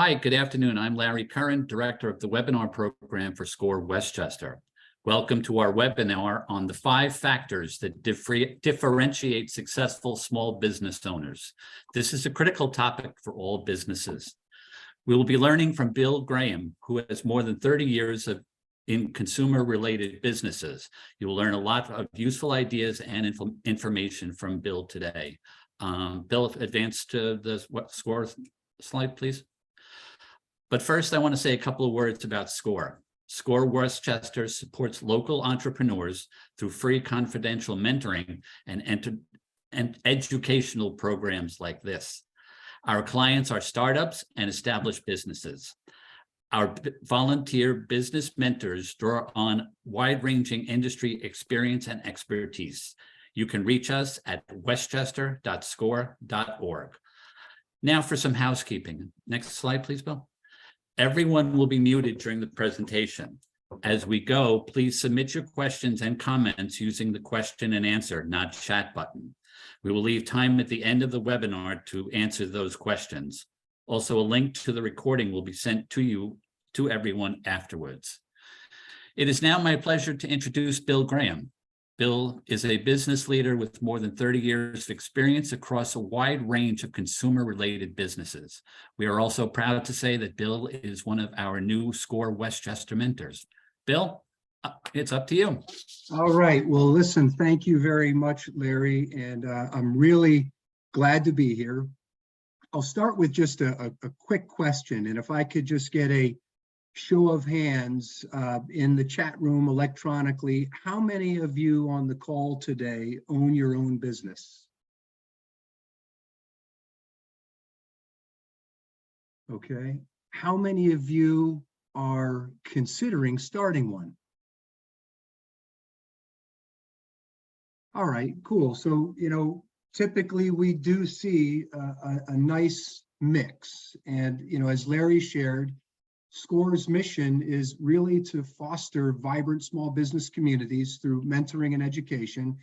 Hi, good afternoon. I'm Larry Curran, Director of the Webinar Program for SCORE Westchester. Welcome to our webinar on the 5 factors that differentiate successful small business owners. This is a critical topic for all businesses. We will be learning from Bill Graham, who has more than 30 years in consumer-related businesses. You will learn a lot of useful ideas and information from Bill today. Bill, advance to the SCORE slide, please. But first, I want to say a couple of words about SCORE. SCORE Westchester supports local entrepreneurs through free confidential mentoring and educational programs like this. Our clients are startups and established businesses. Our volunteer business mentors draw on wide-ranging industry experience and expertise. You can reach us at westchester.score.org. Now for some housekeeping. Next slide, please, Bill. Everyone will be muted during the presentation. As we go, please submit your questions and comments using the question and answer, not chat button. We will leave time at the end of the webinar to answer those questions. Also, a link to the recording will be sent to everyone afterwards. It is now my pleasure to introduce Bill Graham. Bill is a business leader with more than 30 years of experience across a wide range of consumer-related businesses. We are also proud to say that Bill is one of our new SCORE Westchester mentors. Bill, it's up to you. All right. Well, listen, thank you very much, Larry, and I'm really glad to be here. I'll start with just a quick question, and if I could just get a show of hands in the chat room electronically, how many of you on the call today own your own business? Okay. How many of you are considering starting one? All right, cool. So, typically we do see a nice mix. And, as Larry shared, SCORE's mission is really to foster vibrant small business communities through mentoring and education.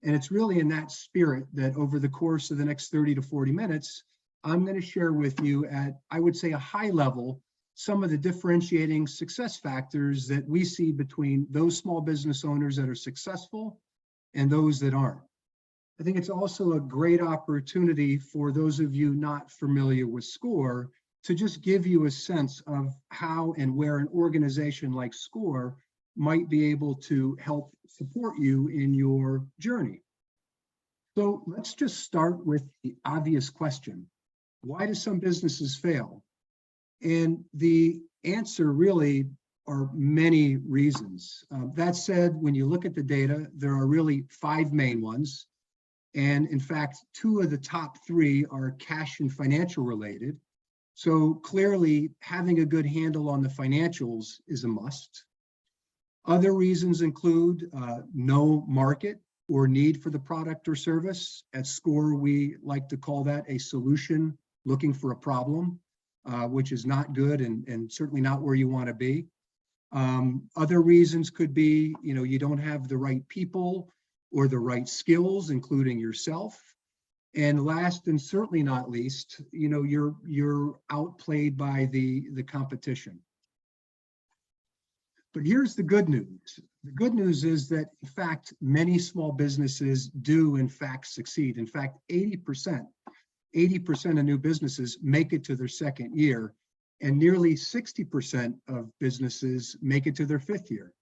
And it's really in that spirit that over the course of the next 30 to 40 minutes, I'm going to share with you at, I would say, a high level, some of the differentiating success factors that we see between those small business owners that are successful and those that aren't. I think it's also a great opportunity for those of you not familiar with SCORE to just give you a sense of how and where an organization like SCORE might be able to help support you in your journey. So let's just start with the obvious question. Why do some businesses fail? And the answer really are many reasons. That said, when you look at the data, there are really 5 main ones. And in fact, 2 of the top 3 are cash and financial related. So clearly, having a good handle on the financials is a must. Other reasons include no market or need for the product or service. At SCORE, we like to call that a solution looking for a problem, which is not good and certainly not where you want to be. Other reasons could be, you don't have the right people or the right skills, including yourself. And last and certainly not least, you're outplayed by the competition. But here's the good news. The good news is that, in fact, many small businesses do, in fact, succeed. In fact, 80% of new businesses make it to their 2nd year, and nearly 60% of businesses make it to their 5th year.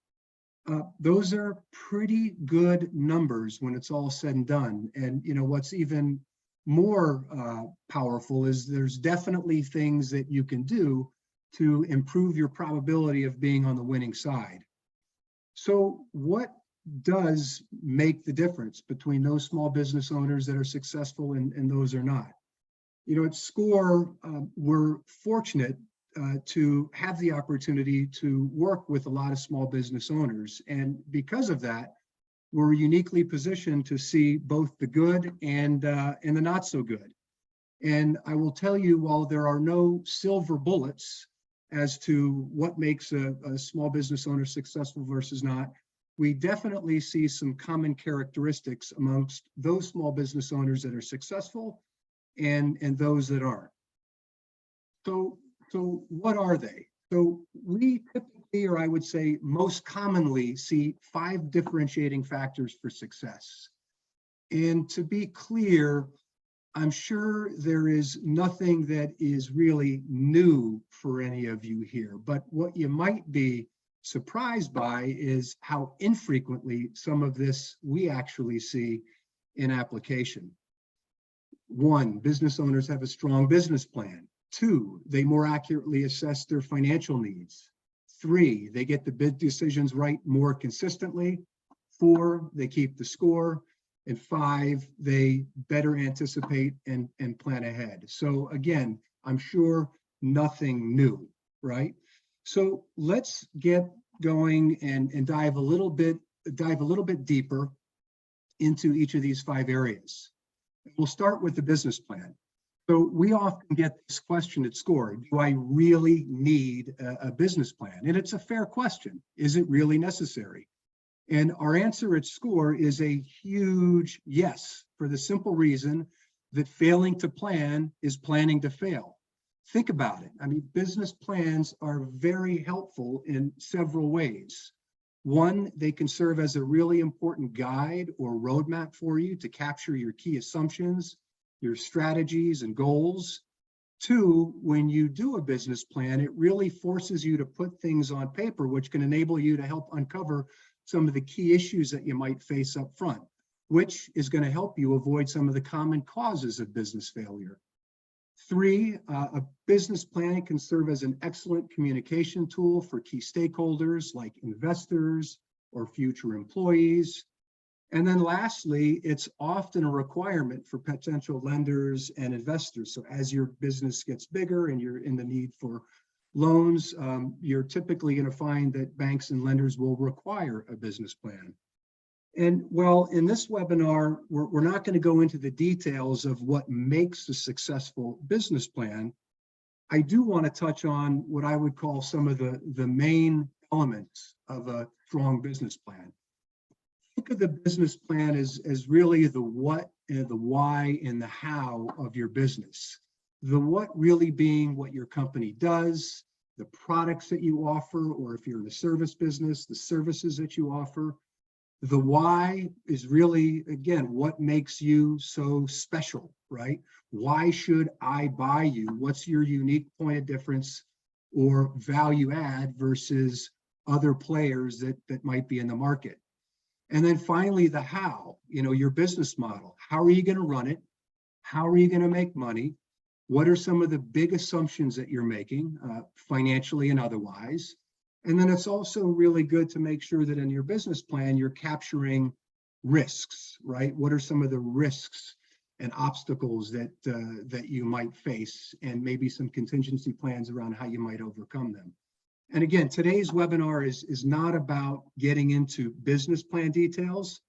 Those are pretty good numbers when it's all said and done. And what's even more powerful is there's definitely things that you can do to improve your probability of being on the winning side. So what does make the difference between those small business owners that are successful and those are not? At SCORE, we're fortunate to have the opportunity to work with a lot of small business owners. And because of that, we're uniquely positioned to see both the good and the not so good. And I will tell you, while there are no silver bullets as to what makes a small business owner successful versus not, we definitely see some common characteristics amongst those small business owners that are successful and those that aren't. So So what are they? So we typically, or I would say most commonly, see 5 differentiating factors for success. And to be clear, I'm sure there is nothing that is really new for any of you here, but what you might be surprised by is how infrequently some of this we actually see in application. 1, business owners have a strong business plan. 2, they more accurately assess their financial needs. 3, they get the bid decisions right more consistently. 4, they keep the score. And 5, they better anticipate and plan ahead. So again, I'm sure nothing new, right? So let's get going and dive a little bit deeper into each of these 5 areas. We'll start with the business plan. So we often get this question at SCORE: do I really need a business plan? And it's a fair question. Is it really necessary? And our answer at SCORE is a huge yes, for the simple reason that failing to plan is planning to fail. Think about it. I mean, business plans are very helpful in several ways. 1, they can serve as a really important guide or roadmap for you to capture your key assumptions, your strategies and goals. 2, when you do a business plan, it really forces you to put things on paper, which can enable you to help uncover some of the key issues that you might face up front, which is going to help you avoid some of the common causes of business failure. 3, a business plan can serve as an excellent communication tool for key stakeholders like investors or future employees. And then lastly, it's often a requirement for potential lenders and investors. So as your business gets bigger and you're in the need for loans, you're typically going to find that banks and lenders will require a business plan. And well, in this webinar, we're not going to go into the details of what makes a successful business plan. I do want to touch on what I would call some of the main elements of a strong business plan. Think of the business plan as really the what and the why and the how of your business. The what really being what your company does, the products that you offer, or if you're in a service business, the services that you offer. The why is really, again, what makes you so special, right? Why should I buy you? What's your unique point of difference or value add versus other players that might be in the market? And then finally, the how, your business model. How are you going to run it? How are you going to make money? What are some of the big assumptions that you're making, financially and otherwise? And then it's also really good to make sure that in your business plan, you're capturing risks, right? What are some of the risks and obstacles that you might face, and maybe some contingency plans around how you might overcome them? And again, today's webinar is not about getting into business plan details.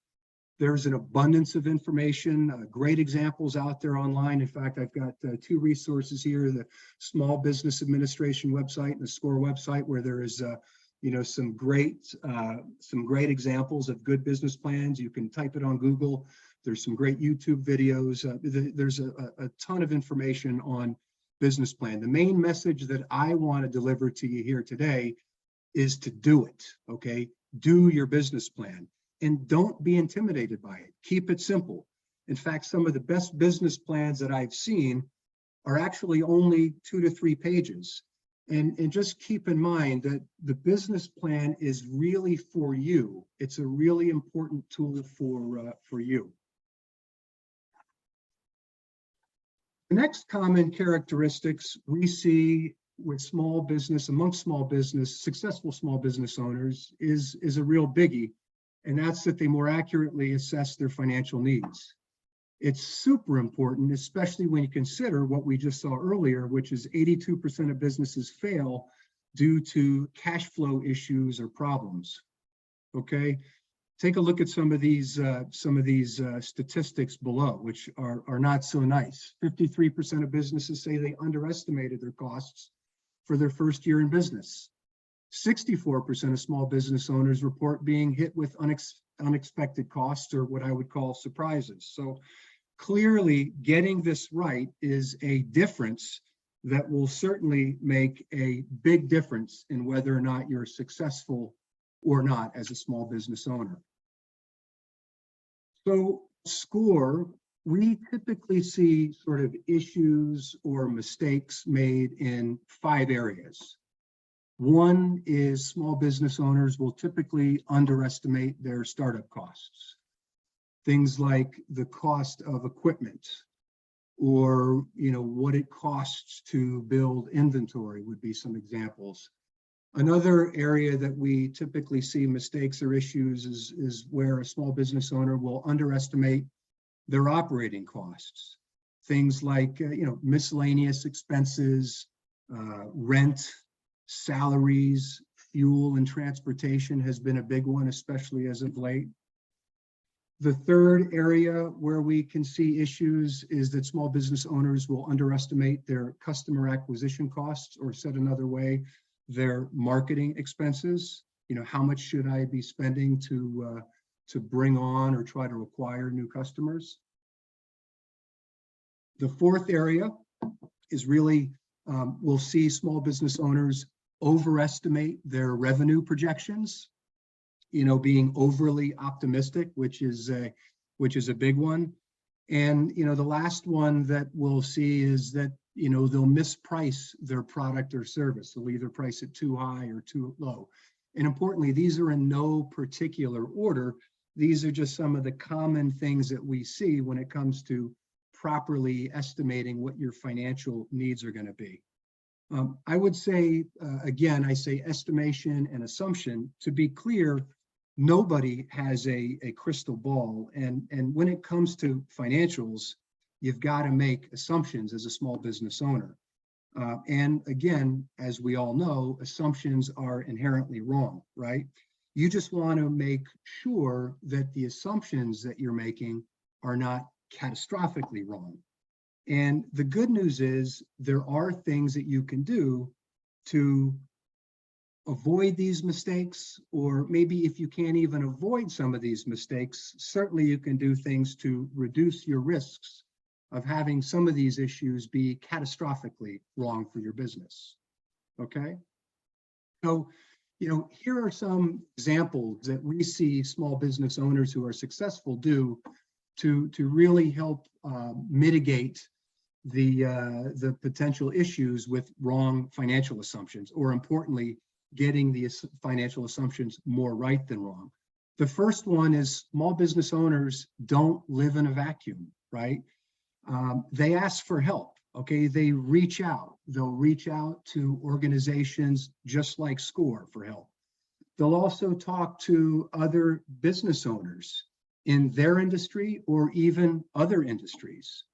There's an abundance of information, great examples out there online. In fact, I've got 2 resources here, the Small Business Administration website and the SCORE website, where there is some great examples of good business plans. You can type it on Google. There's some great YouTube videos. There's a ton of information on business plan. The main message that I want to deliver to you here today is to do it, okay? Do your business plan. And don't be intimidated by it. Keep it simple. In fact, some of the best business plans that I've seen are actually only 2 to 3 pages. And just keep in mind that the business plan is really for you. It's a really important tool for you. The next common characteristics we see with amongst successful small business owners is a real biggie. And that's that they more accurately assess their financial needs. It's super important, especially when you consider what we just saw earlier, which is 82% of businesses fail due to cash flow issues or problems. Okay, take a look at some of these statistics below, which are not so nice. 53% of businesses say they underestimated their costs for their first year in business. 64% of small business owners report being hit with unexpected costs, or what I would call surprises. So clearly getting this right is a difference that will certainly make a big difference in whether or not you're successful or not as a small business owner. So SCORE, we typically see sort of issues or mistakes made in 5 areas. One is small business owners will typically underestimate their startup costs. Things like the cost of equipment, or what it costs to build inventory would be some examples. Another area that we typically see mistakes or issues is where a small business owner will underestimate their operating costs. Things like miscellaneous expenses, rent, salaries, fuel, and transportation has been a big one, especially as of late. The third area where we can see issues is that small business owners will underestimate their customer acquisition costs, or said another way, their marketing expenses. How much should I be spending to bring on or try to acquire new customers? The fourth area is really, we'll see small business owners overestimate their revenue projections, being overly optimistic, which is a big one. And the last one that we'll see is that they'll misprice their product or service. They'll either price it too high or too low. And importantly, these are in no particular order. These are just some of the common things that we see when it comes to properly estimating what your financial needs are going to be. I would say, again, I say estimation and assumption. To be clear, nobody has a crystal ball. And when it comes to financials, you've got to make assumptions as a small business owner. And again, as we all know, assumptions are inherently wrong, right? You just want to make sure that the assumptions that you're making are not catastrophically wrong. And the good news is there are things that you can do to avoid these mistakes, or maybe if you can't even avoid some of these mistakes, certainly you can do things to reduce your risks of having some of these issues be catastrophically wrong for your business. Okay? So, here are some examples that we see small business owners who are successful do to really help mitigate the potential issues with wrong financial assumptions, or importantly, getting the financial assumptions more right than wrong. The first one is small business owners don't live in a vacuum, right? They ask for help, okay? They reach out. They'll reach out to organizations just like SCORE for help. They'll also talk to other business owners in their industry or even other industries.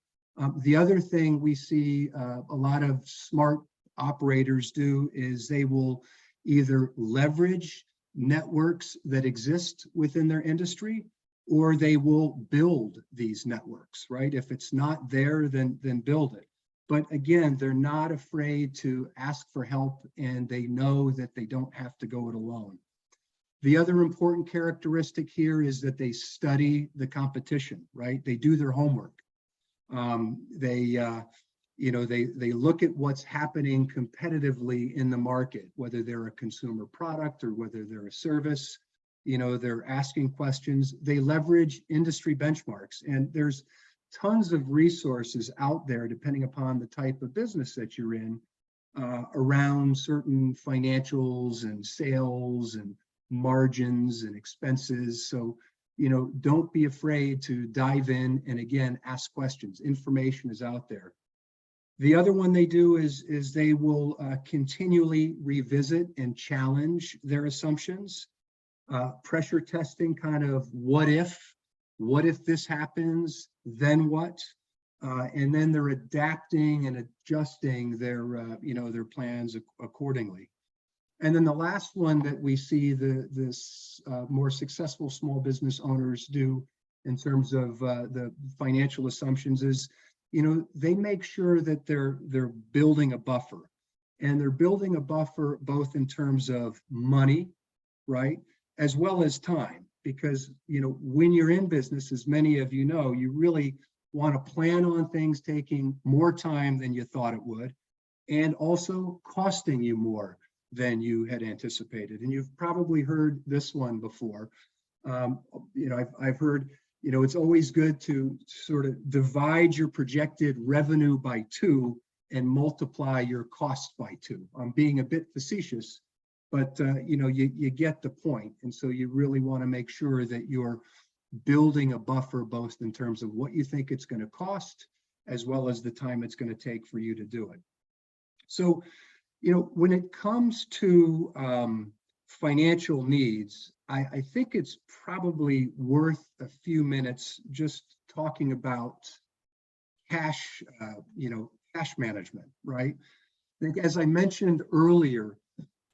The other thing we see a lot of smart operators do is they will either leverage networks that exist within their industry, or they will build these networks, right? If it's not there, then build it. But again, they're not afraid to ask for help, and they know that they don't have to go it alone. The other important characteristic here is that they study the competition, right? They do their homework. They look at what's happening competitively in the market, whether they're a consumer product or whether they're a service. They're asking questions. They leverage industry benchmarks, and there's tons of resources out there, depending upon the type of business that you're in, around certain financials and sales and margins and expenses. So, don't be afraid to dive in and, again, ask questions. Information is out there. The other one they do is they will continually revisit and challenge their assumptions. Pressure testing, kind of what if this happens, then what? And then they're adapting and adjusting their plans accordingly. And then the last one that we see this more successful small business owners do in terms of the financial assumptions is, they make sure that they're building a buffer, and they're building a buffer both in terms of money, right, as well as time, because when you're in business, as many of you know, you really want to plan on things taking more time than you thought it would, and also costing you more than you had anticipated. And you've probably heard this one before. I've heard, it's always good to sort of divide your projected revenue by 2 and multiply your cost by 2. I'm being a bit facetious, but you get the point. And so you really want to make sure that you're building a buffer, both in terms of what you think it's going to cost, as well as the time it's going to take for you to do it. So, when it comes to financial needs, I think it's probably worth a few minutes just talking about cash, cash management, right? I think, as I mentioned earlier,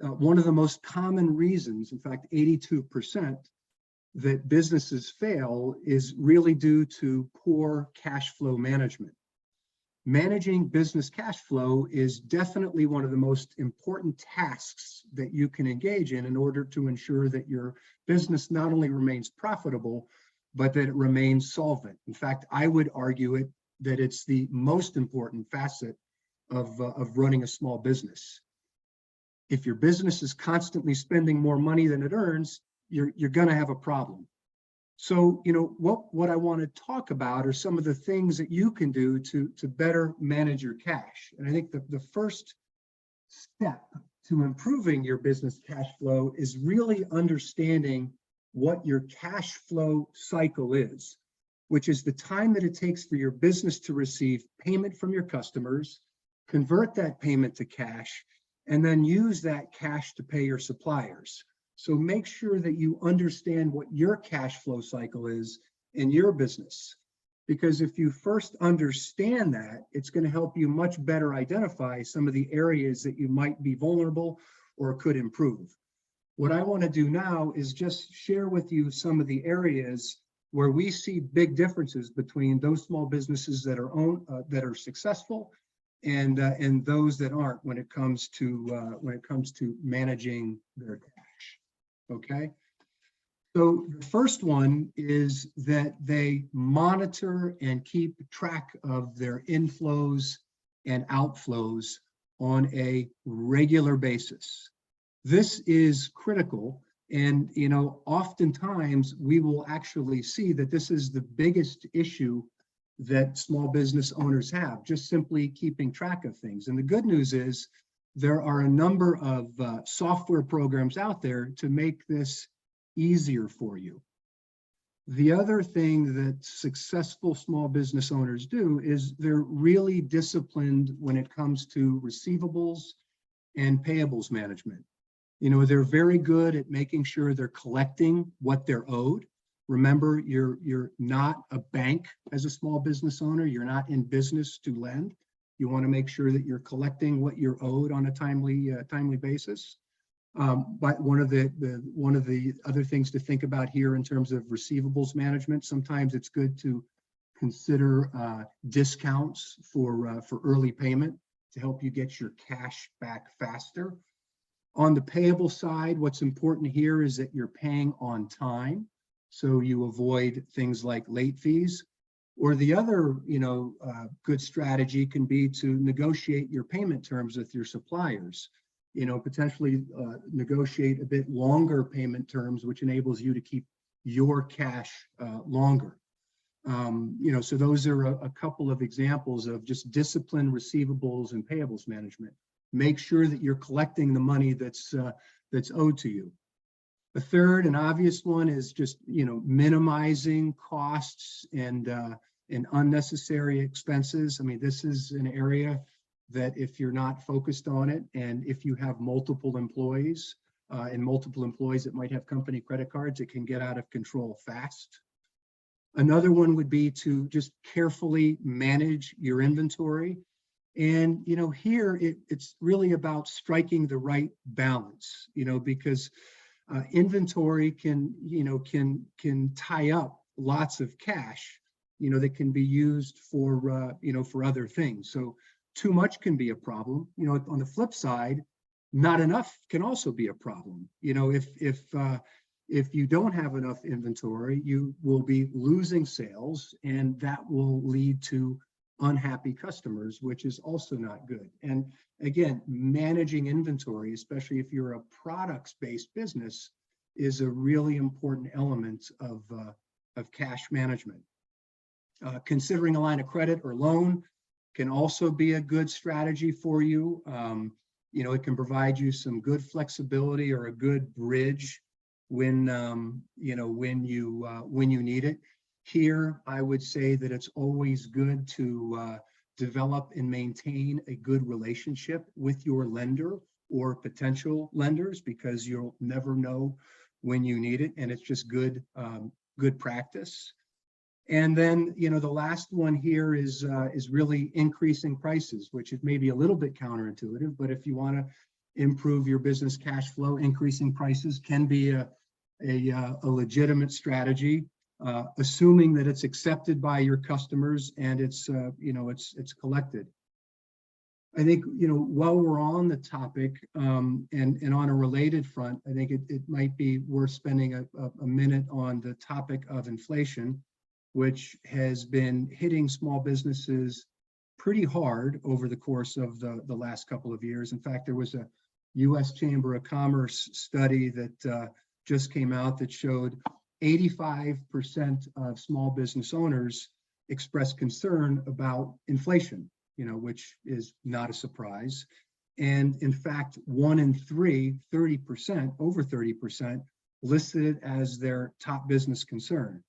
one of the most common reasons, in fact, 82%, that businesses fail is really due to poor cash flow management. Managing business cash flow is definitely one of the most important tasks that you can engage in order to ensure that your business not only remains profitable, but that it remains solvent. In fact, I would argue that it's the most important facet of running a small business. If your business is constantly spending more money than it earns, you're going to have a problem. So, what I want to talk about are some of the things that you can do to better manage your cash. And I think the first step to improving your business cash flow is really understanding what your cash flow cycle is, which is the time that it takes for your business to receive payment from your customers, convert that payment to cash, and then use that cash to pay your suppliers. So make sure that you understand what your cash flow cycle is in your business, because if you first understand that, it's going to help you much better identify some of the areas that you might be vulnerable or could improve. What I want to do now is just share with you some of the areas where we see big differences between those small businesses that are successful and those that aren't when it comes to managing their cash. Okay, so the first one is that they monitor and keep track of their inflows and outflows on a regular basis. This is critical, and oftentimes we will actually see that this is the biggest issue that small business owners have, just simply keeping track of things. And the good news is there are a number of software programs out there to make this easier for you. The other thing that successful small business owners do is they're really disciplined when it comes to receivables and payables management. They're very good at making sure they're collecting what they're owed. Remember, you're not a bank as a small business owner. You're not in business to lend. You want to make sure that you're collecting what you're owed on a timely basis. But one of the other things to think about here in terms of receivables management, sometimes it's good to consider discounts for early payment to help you get your cash back faster. On the payable side, what's important here is that you're paying on time, so you avoid things like late fees. Or the other, good strategy can be to negotiate your payment terms with your suppliers. Potentially negotiate a bit longer payment terms, which enables you to keep your cash longer. So those are a couple of examples of just disciplined receivables and payables management. Make sure that you're collecting the money that's owed to you. A third and obvious one is just minimizing costs and unnecessary expenses. I mean, this is an area that if you're not focused on it, and if you have multiple employees that might have company credit cards, it can get out of control fast. Another one would be to just carefully manage your inventory. And here it's really about striking the right balance, because inventory can tie up lots of cash, that can be used for other things. So too much can be a problem. On the flip side, not enough can also be a problem. If you don't have enough inventory, you will be losing sales, and that will lead to unhappy customers, which is also not good. And again, managing inventory, especially if you're a products-based business, is a really important element of cash management. Considering a line of credit or loan can also be a good strategy for you. You know, it can provide you some good flexibility or a good bridge when when you need it. Here, I would say that it's always good to develop and maintain a good relationship with your lender or potential lenders, because you'll never know when you need it, and it's just good practice. And then, the last one here is really increasing prices, which is maybe a little bit counterintuitive, but if you want to improve your business cash flow, increasing prices can be a legitimate strategy, assuming that it's accepted by your customers and it's collected. I think, while we're on the topic, and on a related front, I think it might be worth spending a minute on the topic of inflation, which has been hitting small businesses pretty hard over the course of the last couple of years. In fact, there was a U.S. Chamber of Commerce study that just came out that showed 85% of small business owners express concern about inflation, which is not a surprise. And in fact, 1 in 3, 30%, over 30%, listed it as their top business concern.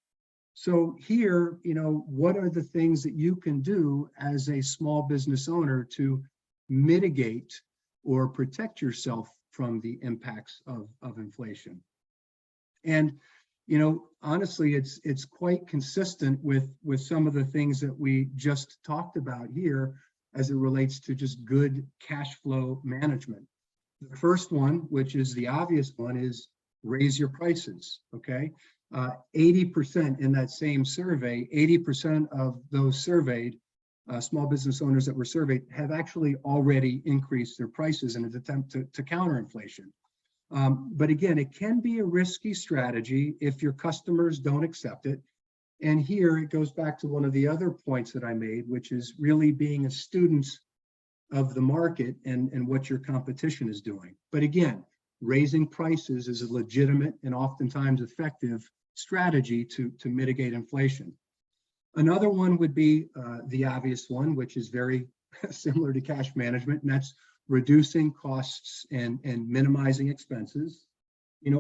So here, what are the things that you can do as a small business owner to mitigate or protect yourself from the impacts of inflation? And, honestly, it's quite consistent with some of the things that we just talked about here as it relates to just good cash flow management. The first one, which is the obvious one, is raise your prices, okay? 80% in that same survey, 80% of those surveyed small business owners that were surveyed have actually already increased their prices in an attempt to counter inflation. But again, it can be a risky strategy if your customers don't accept it. And here it goes back to one of the other points that I made, which is really being a student of the market and what your competition is doing. But again, raising prices is a legitimate and oftentimes effective strategy to mitigate inflation. Another one would be the obvious one, which is very similar to cash management, and that's reducing costs and minimizing expenses.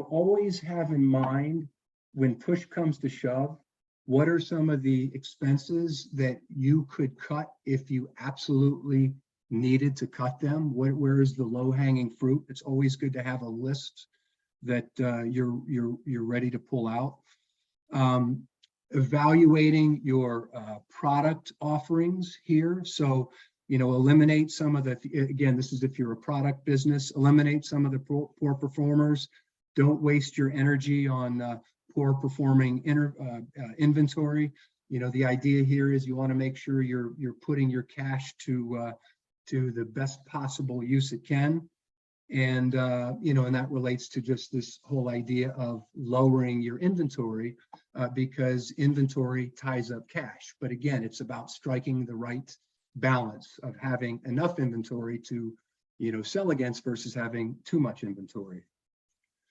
Always have in mind, when push comes to shove, what are some of the expenses that you could cut if you absolutely needed to cut them? Where is the low-hanging fruit? It's always good to have a list that you're ready to pull out. Evaluating your product offerings here. So, eliminate some of the, again, this is if you're a product business, eliminate some of the poor performers. Don't waste your energy on poor performing inventory. The idea here is you want to make sure you're putting your cash to the best possible use it can. And, and that relates to just this whole idea of lowering your inventory because inventory ties up cash. But again, it's about striking the right balance of having enough inventory to, sell against versus having too much inventory.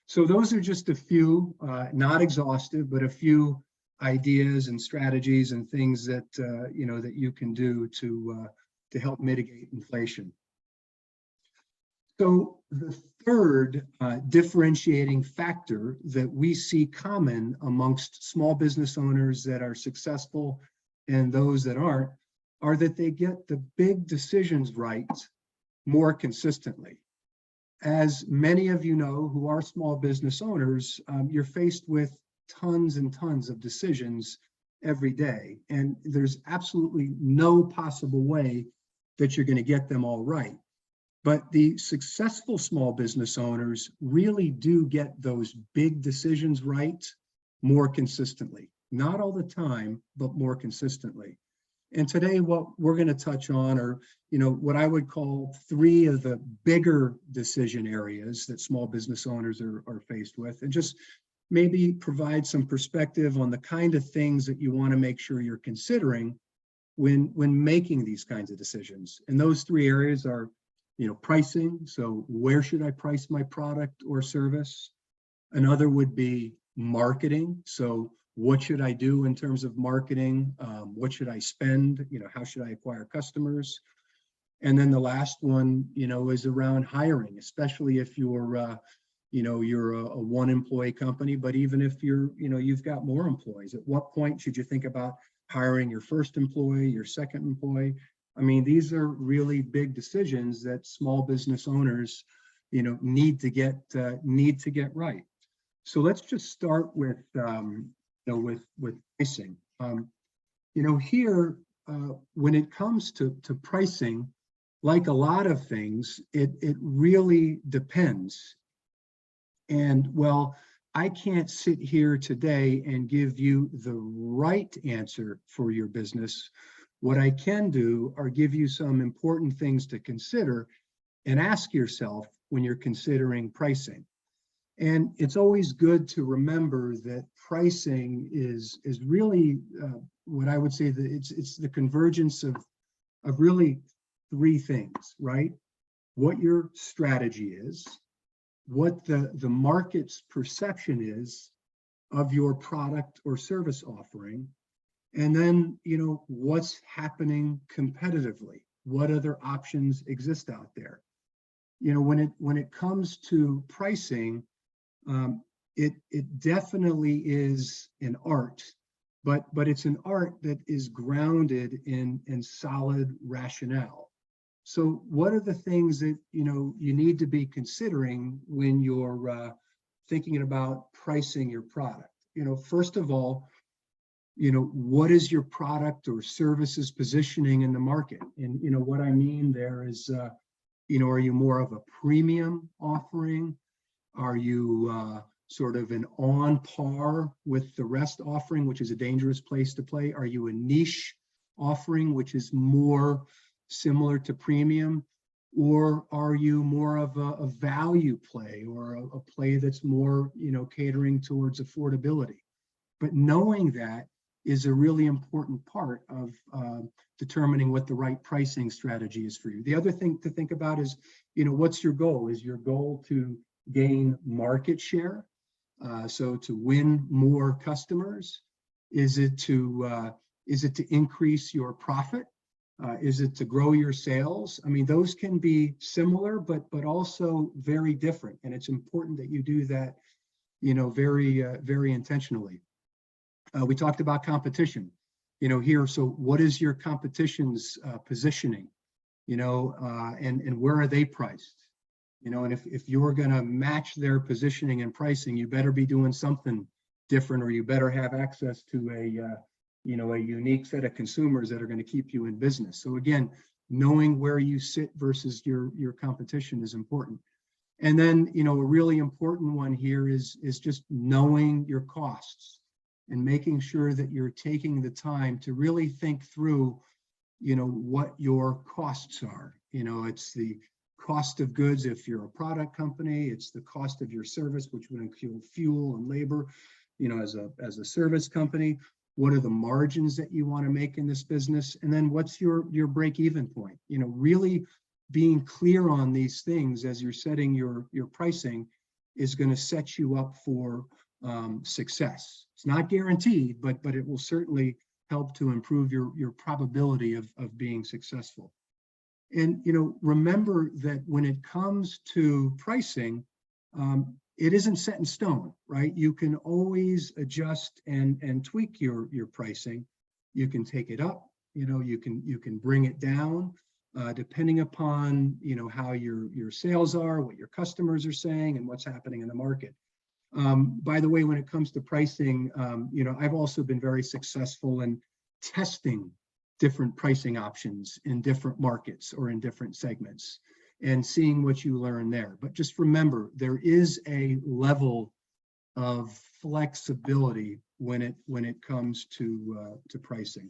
So those are just a few, not exhaustive, but a few ideas and strategies and things that, that you can do to help mitigate inflation. So the third differentiating factor that we see common amongst small business owners that are successful and those that aren't, are that they get the big decisions right more consistently. As many of you know who are small business owners, you're faced with tons and tons of decisions every day, and there's absolutely no possible way that you're going to get them all right. But the successful small business owners really do get those big decisions right more consistently. Not all the time, but more consistently. And today, what we're going to touch on are, what I would call 3 of the bigger decision areas that small business owners are faced with, and just maybe provide some perspective on the kind of things that you want to make sure you're considering when making these kinds of decisions. And those three areas are, pricing. So where should I price my product or service? Another would be marketing. So what should I do in terms of marketing? What should I spend? How should I acquire customers? And then the last one, is around hiring, especially if you're, you're a one employee company, but even if you've got more employees, at what point should you think about hiring your first employee, your second employee? I mean, these are really big decisions that small business owners, need to get right. So let's just start with, with pricing. Here, when it comes to pricing, like a lot of things, it really depends. And well, I can't sit here today and give you the right answer for your business. What I can do are give you some important things to consider and ask yourself when you're considering pricing. And it's always good to remember that pricing is really what I would say that it's the convergence of really three things, right? What your strategy is, what the market's perception is of your product or service offering, and then what's happening competitively, what other options exist out there. When it comes to pricing, it definitely is an art, but it's an art that is grounded in solid rationale. So what are the things that you need to be considering when you're thinking about pricing your product? First of all, what is your product or services positioning in the market? And what I mean there is, are you more of a premium offering? Are you sort of an on par with the rest offering, which is a dangerous place to play? Are you a niche offering, which is more similar to premium? Or are you more of a value play, or a play that's more, catering towards affordability? But knowing that is a really important part of determining what the right pricing strategy is for you. The other thing to think about is, what's your goal? Is your goal to gain market share? So to win more customers? Is it to increase your profit? Is it to grow your sales? I mean, those can be similar, but also very different. And it's important that you do that, very intentionally. We talked about competition, here. So what is your competition's positioning, and where are they priced? And if you're going to match their positioning and pricing, you better be doing something different, or you better have access to a unique set of consumers that are going to keep you in business. So again, knowing where you sit versus your competition is important. And then, a really important one here is just knowing your costs and making sure that you're taking the time to really think through, what your costs are. It's the cost of goods if you're a product company, it's the cost of your service, which would include fuel and labor, as a service company. What are the margins that you want to make in this business? And then what's your break-even point? Really being clear on these things as you're setting your pricing is going to set you up for success. It's not guaranteed, but it will certainly help to improve your probability of being successful. And remember that when it comes to pricing, it isn't set in stone, right? You can always adjust and tweak your pricing. You can take it up, you can bring it down, depending upon how your sales are, what your customers are saying, and what's happening in the market. By the way, when it comes to pricing, I've also been very successful in testing different pricing options in different markets or in different segments, and seeing what you learn there. But just remember, there is a level of flexibility when it comes to pricing.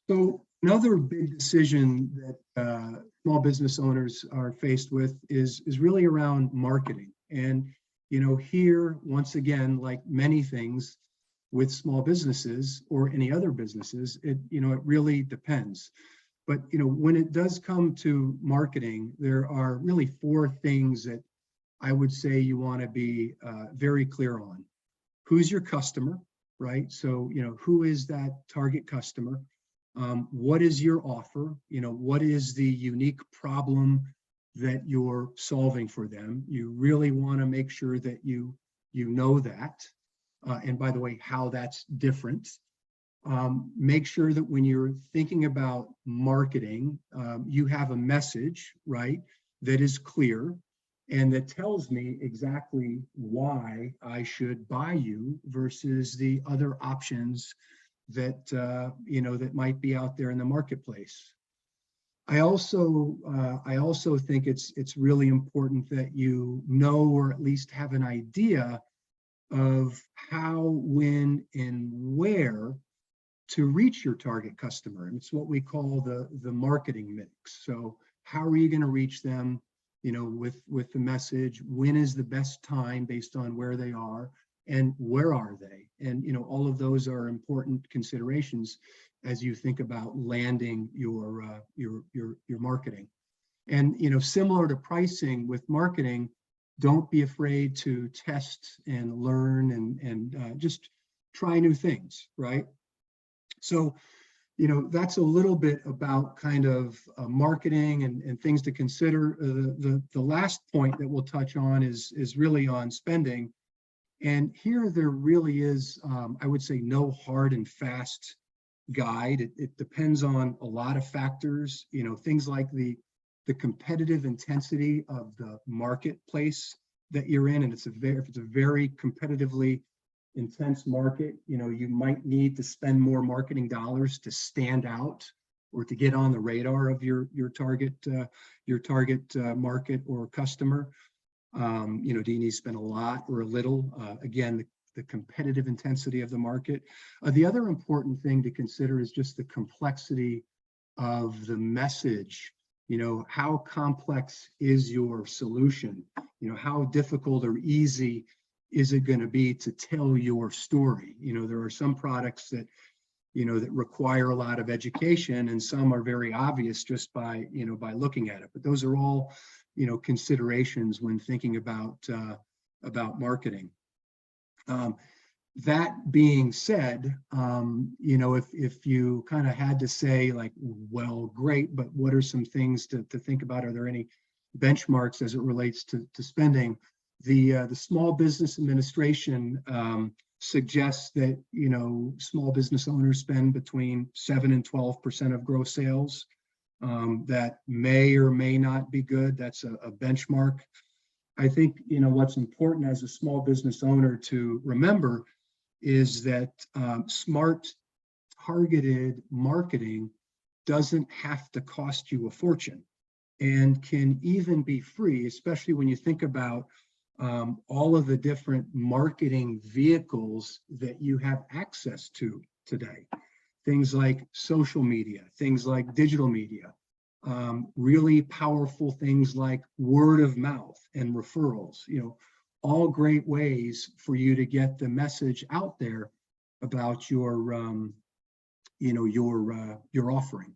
So another big decision that small business owners are faced with is really around marketing. And here, once again, like many things, with small businesses or any other businesses. It really depends. But when it does come to marketing, there are really four things that I would say you want to be very clear on. Who's your customer, right? So, who is that target customer? What is your offer? What is the unique problem that you're solving for them? You really want to make sure that you know that. And by the way, how that's different. Make sure that when you're thinking about marketing, you have a message, right, that is clear and that tells me exactly why I should buy you versus the other options that that might be out there in the marketplace. I also think it's really important that you know, or at least have an idea of how, when, and where to reach your target customer. And it's what we call the marketing mix. So how are you going to reach them, with the message? When is the best time based on where they are, and where are they? And all of those are important considerations as you think about landing your marketing. And similar to pricing with marketing, don't be afraid to test and learn and just try new things, right? So, that's a little bit about kind of marketing and things to consider. The last point that we'll touch on is really on spending. And here there really is, I would say, no hard and fast guide. It depends on a lot of factors, things like the competitive intensity of the marketplace that you're in. And if it's a very competitively intense market, you might need to spend more marketing dollars to stand out or to get on the radar of your target market or customer. Do you need to spend a lot or a little? Again, the competitive intensity of the market. The other important thing to consider is just the complexity of the message. How complex is your solution? How difficult or easy is it going to be to tell your story? There are some products that that require a lot of education, and some are very obvious just by looking at it. But those are all considerations when thinking about marketing. That being said, if you kind of had to say, like, well, great, but what are some things to think about? Are there any benchmarks as it relates to spending? The Small Business Administration suggests that small business owners spend between 7 and 12% of gross sales. That may or may not be good. That's a benchmark. I think what's important as a small business owner to remember is that smart, targeted marketing doesn't have to cost you a fortune, and can even be free, especially when you think about all of the different marketing vehicles that you have access to today. Things like social media, things like digital media, really powerful things like word of mouth and referrals, all great ways for you to get the message out there about your offering.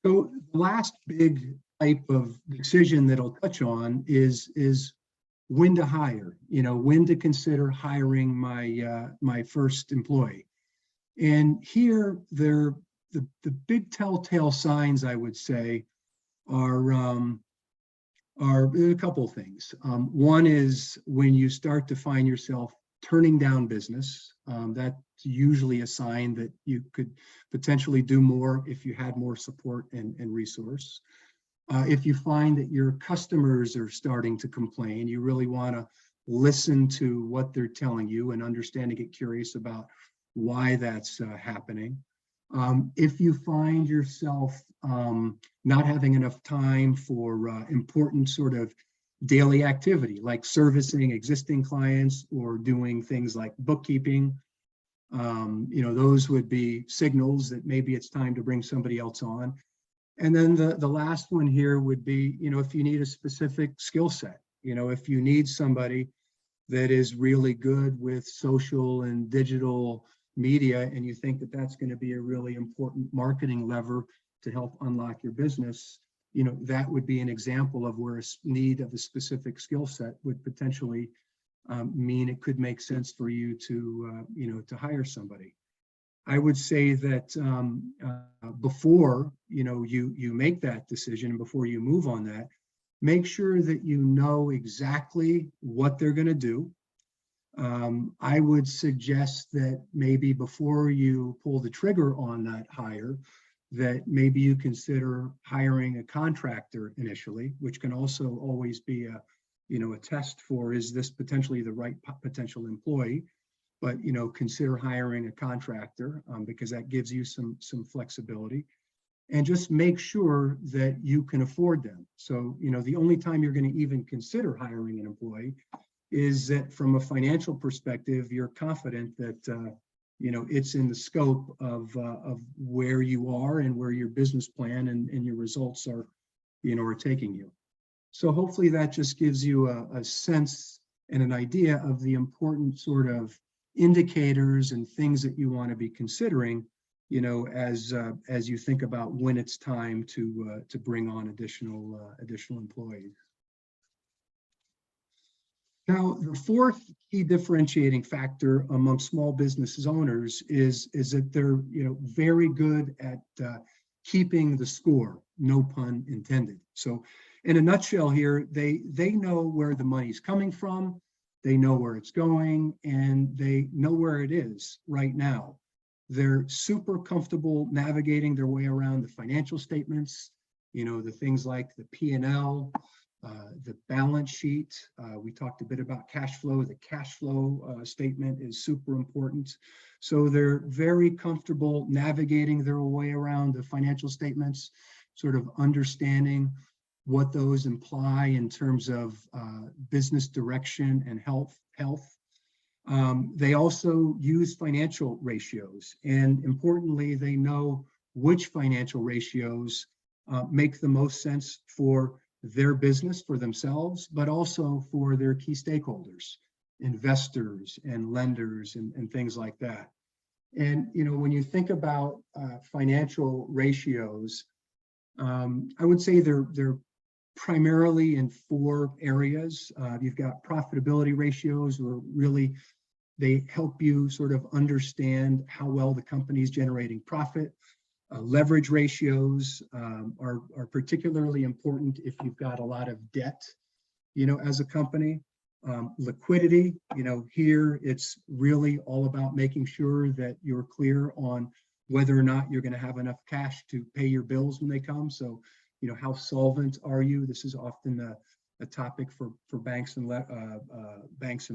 So the last big type of decision that I'll touch on is when to hire, when to consider hiring my first employee. And here the big telltale signs, I would say, are a couple of things. One is when you start to find yourself turning down business. That's usually a sign that you could potentially do more if you had more support and resource. If you find that your customers are starting to complain, you really want to listen to what they're telling you and understand and get curious about why that's happening. If you find yourself not having enough time for important sort of daily activity, like servicing existing clients or doing things like bookkeeping, those would be signals that maybe it's time to bring somebody else on. And then the last one here would be, if you need a specific skill set, if you need somebody that is really good with social and digital media, and you think that that's going to be a really important marketing lever to help unlock your business, you know, that would be an example of where a need of a specific skill set would potentially mean it could make sense for you to, you know, to hire somebody. I would say that before, you know, you make that decision, before you move on that, make sure that you know exactly what they're going to do. I would suggest that maybe before you pull the trigger on that hire, that maybe you consider hiring a contractor initially, which can also always be a, you know, a test for, is this potentially the right potential employee? But, you know, consider hiring a contractor because that gives you some flexibility, and just make sure that you can afford them. So, you know, the only time you're going to even consider hiring an employee is that from a financial perspective, you're confident that, you know, it's in the scope of where you are and where your business plan and your results are, you know, are taking you. So hopefully that just gives you a sense and an idea of the important sort of indicators and things that you want to be considering, you know, as you think about when it's time to bring on additional employees. Now, the fourth key differentiating factor among small business owners is that they're, you know, very good at keeping the score, no pun intended. So in a nutshell here, they know where the money's coming from, they know where it's going, and they know where it is right now. They're super comfortable navigating their way around the financial statements, you know, the things like the P&L, the balance sheet. We talked a bit about cash flow. The cash flow statement is super important. So they're very comfortable navigating their way around the financial statements, sort of understanding what those imply in terms of business direction and health. They also use financial ratios, and importantly, they know which financial ratios make the most sense for their business, for themselves, but also for their key stakeholders, investors and lenders and things like that. And, you know, when you think about financial ratios, I would say they're primarily in four areas. You've got profitability ratios, where really they help you sort of understand how well the company's generating profit. Leverage ratios are particularly important if you've got a lot of debt, you know, as a company. Liquidity, you know, here it's really all about making sure that you're clear on whether or not you're going to have enough cash to pay your bills when they come. So, you know, how solvent are you? This is often a topic for banks and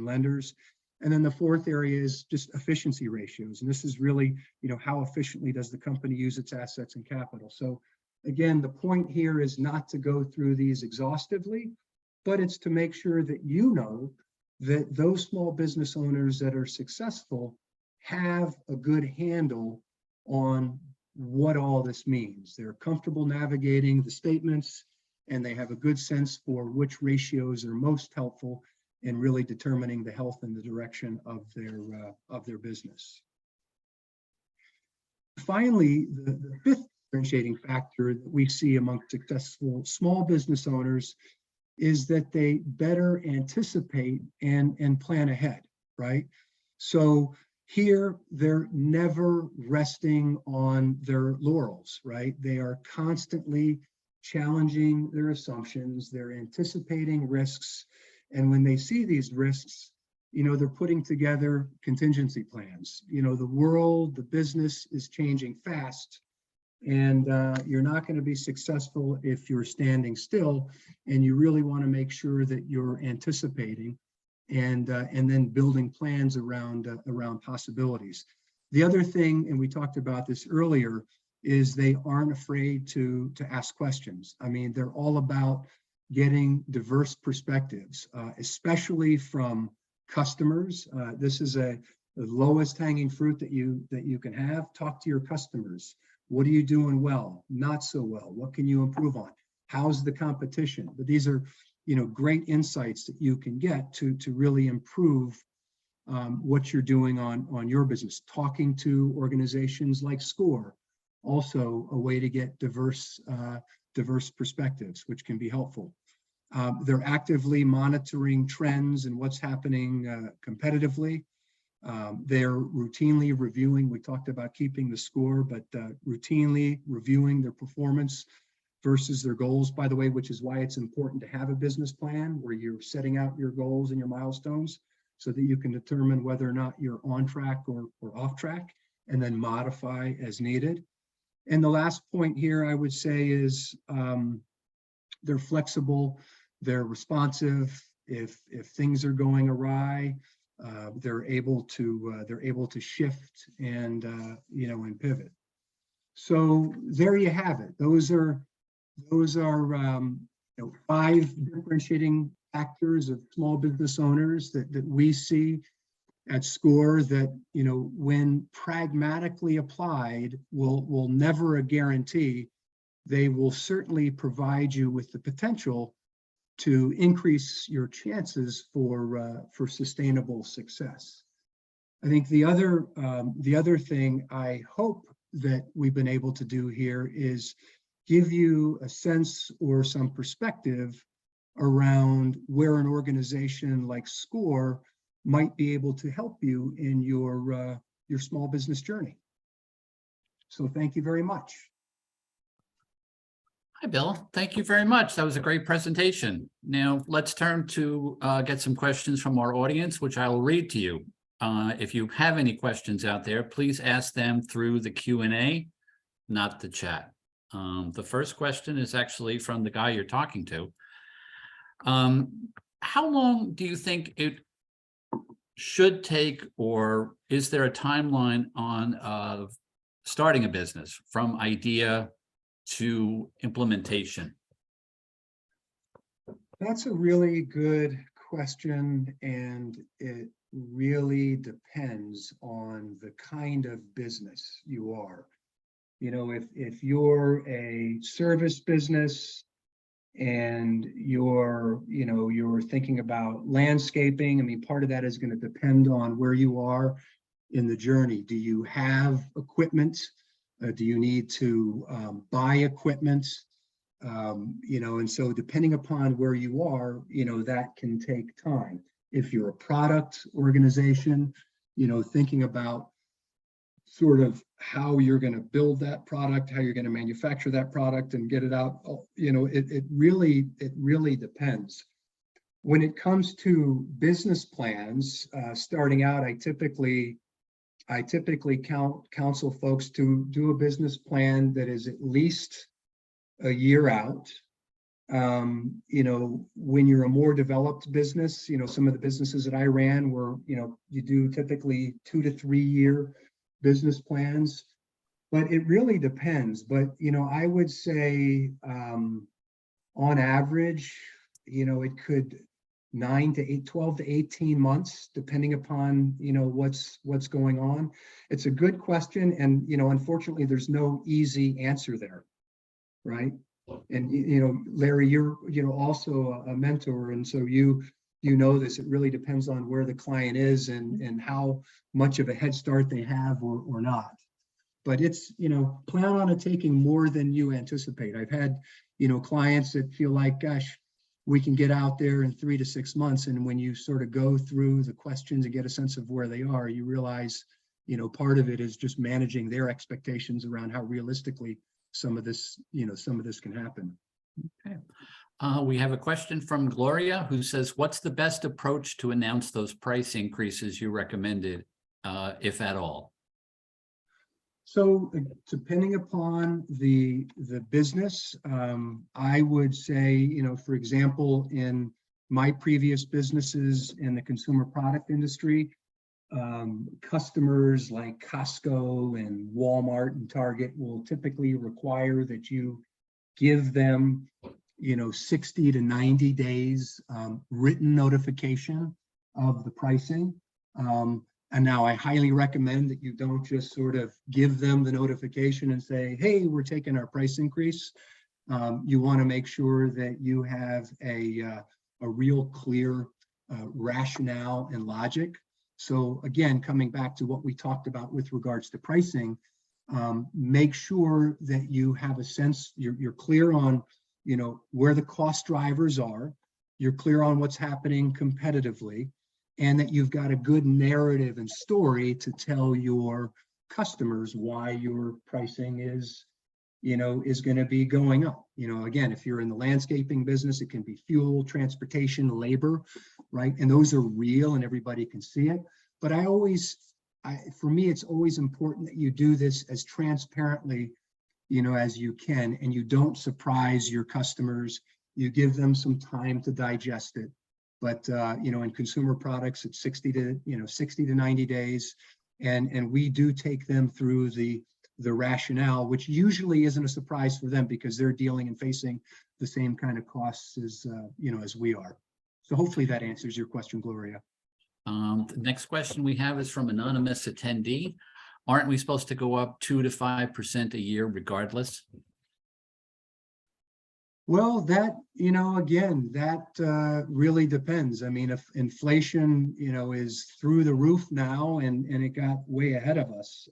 lenders. And then the fourth area is just efficiency ratios. And this is really, you know, how efficiently does the company use its assets and capital? So again, the point here is not to go through these exhaustively, but it's to make sure that you know that those small business owners that are successful have a good handle on what all this means. They're comfortable navigating the statements, and they have a good sense for which ratios are most helpful in really determining the health and the direction of their business. Finally, the fifth differentiating factor that we see among successful small business owners is that they better anticipate and plan ahead, right? So here, they're never resting on their laurels, right? They are constantly challenging their assumptions, they're anticipating risks, and when they see these risks, you know, they're putting together contingency plans. You know, the world, the business is changing fast, and you're not going to be successful if you're standing still, and you really want to make sure that you're anticipating and then building plans around possibilities. The other thing, and we talked about this earlier, is they aren't afraid to ask questions. I mean, they're all about getting diverse perspectives, especially from customers. This is the lowest hanging fruit that you can have. Talk to your customers. What are you doing well? Not so well? What can you improve on? How's the competition? But these are great insights that you can get to really improve what you're doing on your business. Talking to organizations like SCORE, also a way to get diverse perspectives, which can be helpful. They're actively monitoring trends and what's happening competitively. They're routinely reviewing, we talked about keeping the score, but routinely reviewing their performance versus their goals, by the way, which is why it's important to have a business plan where you're setting out your goals and your milestones so that you can determine whether or not you're on track or off track, and then modify as needed. And the last point here I would say is they're flexible, they're responsive. If things are going awry, they're able to shift and and pivot. So there you have it. Those are 5 differentiating factors of small business owners that we see at SCORE that, when pragmatically applied, will never a guarantee. They will certainly provide you with the potential to increase your chances for sustainable success. I think the other thing I hope that we've been able to do here is give you a sense or some perspective around where an organization like SCORE might be able to help you in your small business journey. So thank you very much. Hi, Bill. Thank you very much. That was a great presentation. Now let's turn to get some questions from our audience, which I will read to you. If you have any questions out there, please ask them through the Q&A, not the chat. The first question is actually from the guy you're talking to. How long do you think it should take, or is there a timeline on starting a business from idea to implementation? That's a really good question, and it really depends on the kind of business you are. If you're a service business and you're thinking about landscaping, I mean, part of that is going to depend on where you are in the journey. Do you have equipment? Do you need to buy equipment? And so depending upon where you are, that can take time. If you're a product organization, thinking about sort of how you're going to build that product, how you're going to manufacture that product and get it out, it really depends. When it comes to business plans, starting out, I typically counsel folks to do a business plan that is at least a year out. When you're a more developed business, some of the businesses that I ran were, you do typically 2 to 3 year business plans, but it really depends. But, I would say on average, it could 12 to 18 months, depending upon, what's going on. It's a good question. And, unfortunately, there's no easy answer there, right? And, Larry, you're, also a mentor. And so you know this, it really depends on where the client is and how much of a head start they have or not. But it's, plan on it taking more than you anticipate. I've had, clients that feel like, gosh, we can get out there in 3 to 6 months. And when you sort of go through the questions and get a sense of where they are, you realize, part of it is just managing their expectations around how realistically some of this can happen. Okay. We have a question from Gloria, who says, what's the best approach to announce those price increases you recommended, if at all? So depending upon the business, I would say, for example, in my previous businesses in the consumer product industry, customers like Costco and Walmart and Target will typically require that you give them 60 to 90 days written notification of the pricing. And now I highly recommend that you don't just sort of give them the notification and say, hey, we're taking our price increase. You want to make sure that you have a a real clear rationale and logic. So again, coming back to what we talked about with regards to pricing, make sure that you have a sense, you're clear on, you know, where the cost drivers are, you're clear on what's happening competitively, and that you've got a good narrative and story to tell your customers why your pricing is, you know, is going to be going up. You know, again, if you're in the landscaping business, it can be fuel, transportation, labor, right? And those are real and everybody can see it. But for me, it's always important that you do this as transparently, you know, as you can, and you don't surprise your customers. You give them some time to digest it. But, you know, in consumer products, it's 60 to 90 days. And we do take them through the rationale, which usually isn't a surprise for them because they're dealing and facing the same kind of costs as, you know, as we are. So hopefully that answers your question, Gloria. The next question we have is from anonymous attendee. Aren't we supposed to go up 2 to 5% a year regardless? Well, that, you know, again, that really depends. I mean, if inflation, you know, is through the roof now and it got way ahead of us,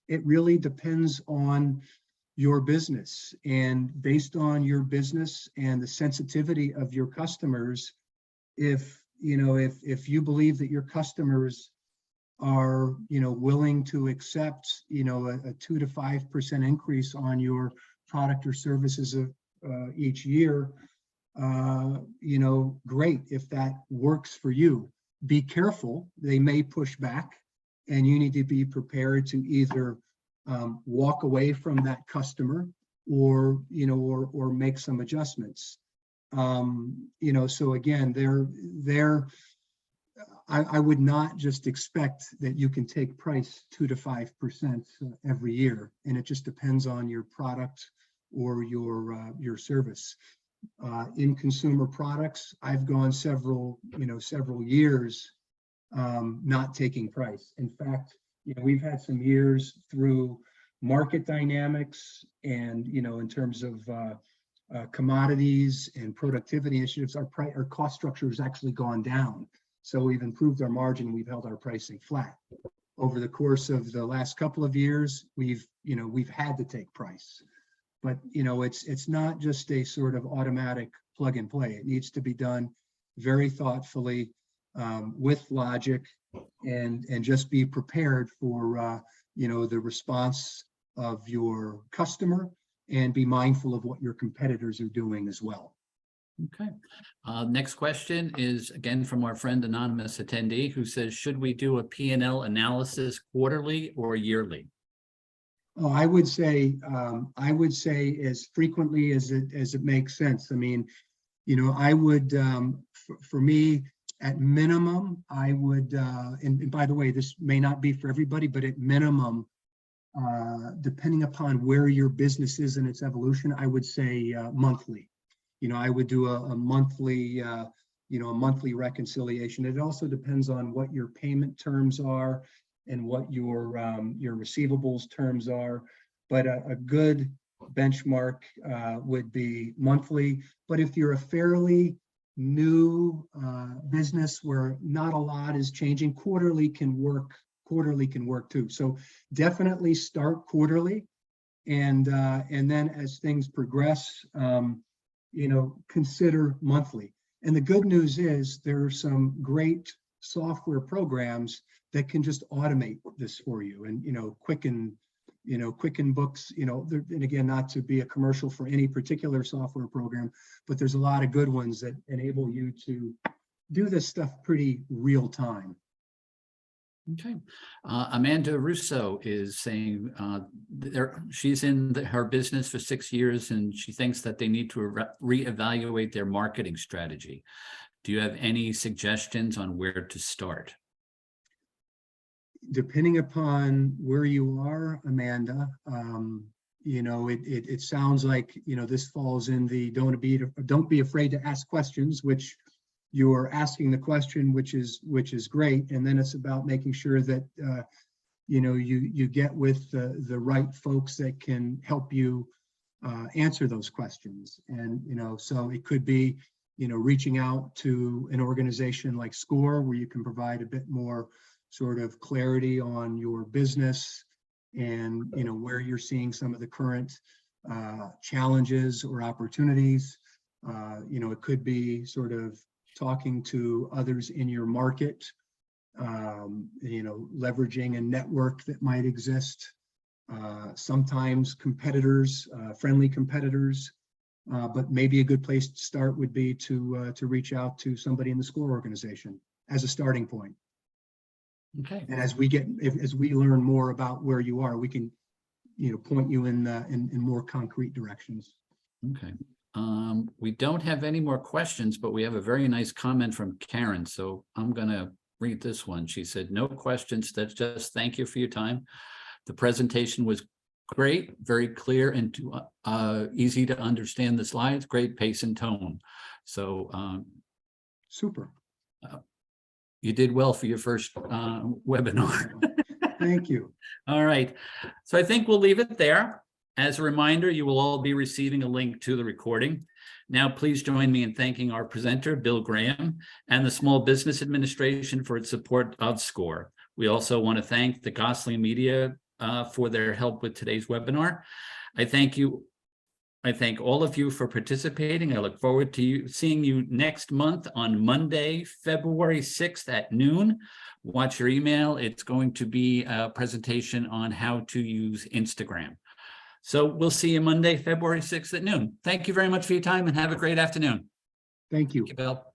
it really depends on your business. And based on your business and the sensitivity of your customers, if you believe that your customers are, you know, willing to accept, you know, a 2 to 5% increase on your product or services of each year, you know, great. If that works for you, be careful. They may push back, and you need to be prepared to either walk away from that customer or, you know, or make some adjustments. You know, so again, I would not just expect that you can take price 2 to 5% every year, and it just depends on your product or your service. In consumer products, I've gone several years not taking price. In fact, you know, we've had some years through market dynamics and, you know, in terms of commodities and productivity initiatives, our cost structure has actually gone down. So we've improved our margin, we've held our pricing flat. Over the course of the last couple of years, we've had to take price. But, you know, it's not just a sort of automatic plug and play. It needs to be done very thoughtfully, with logic, and just be prepared for, you know, the response of your customer, and be mindful of what your competitors are doing as well. Okay. Next question is again from our friend anonymous attendee, who says, should we do a P&L analysis quarterly or yearly? Oh, I would say as frequently as it makes sense. I mean, you know, I would, for me, at minimum, I would, and by the way, this may not be for everybody, but at minimum, depending upon where your business is in its evolution, I would say monthly. You know, I would do a monthly, a monthly reconciliation. It also depends on what your payment terms are and what your receivables terms are. But a good benchmark would be monthly. But if you're a fairly new business where not a lot is changing, quarterly can work too. So definitely start quarterly, and then as things progress, you know, consider monthly. And the good news is there are some great software programs that can just automate this for you, and, you know, Quicken Books, you know, and again, not to be a commercial for any particular software program, but there's a lot of good ones that enable you to do this stuff pretty real time. Okay. Amanda Russo is saying she's in her business for 6 years, and she thinks that they need to reevaluate their marketing strategy. Do you have any suggestions on where to start? Depending upon where you are, Amanda, you know, it sounds like, you know, this falls in the don't be afraid to ask questions, which you're asking the question, which is great. And then it's about making sure that, you know, you get with the right folks that can help you answer those questions. And, you know, so it could be, reaching out to an organization like SCORE, where you can provide a bit more sort of clarity on your business and, where you're seeing some of the current challenges or opportunities. It could be sort of talking to others in your market, leveraging a network that might exist. Sometimes competitors, friendly competitors, but maybe a good place to start would be to reach out to somebody in the SCORE organization as a starting point. Okay. And as we learn more about where you are, we can, point you in more concrete directions. Okay. We don't have any more questions, but we have a very nice comment from Karen. So I'm going to read this one. She said, "No questions. That's just thank you for your time. The presentation was great, very clear and easy to understand the slides, great pace and tone." So Super. You did well for your first webinar. Thank you. All right. So I think we'll leave it there. As a reminder, you will all be receiving a link to the recording. Now, please join me in thanking our presenter, Bill Graham, and the Small Business Administration for its support of SCORE. We also want to thank the Gosling Media for their help with today's webinar. I thank all of you for participating. I look forward to seeing you next month on Monday, February 6th at noon. Watch your email. It's going to be a presentation on how to use Instagram. So we'll see you Monday, February 6th at noon. Thank you very much for your time and have a great afternoon. Thank you. Thank you, Bill.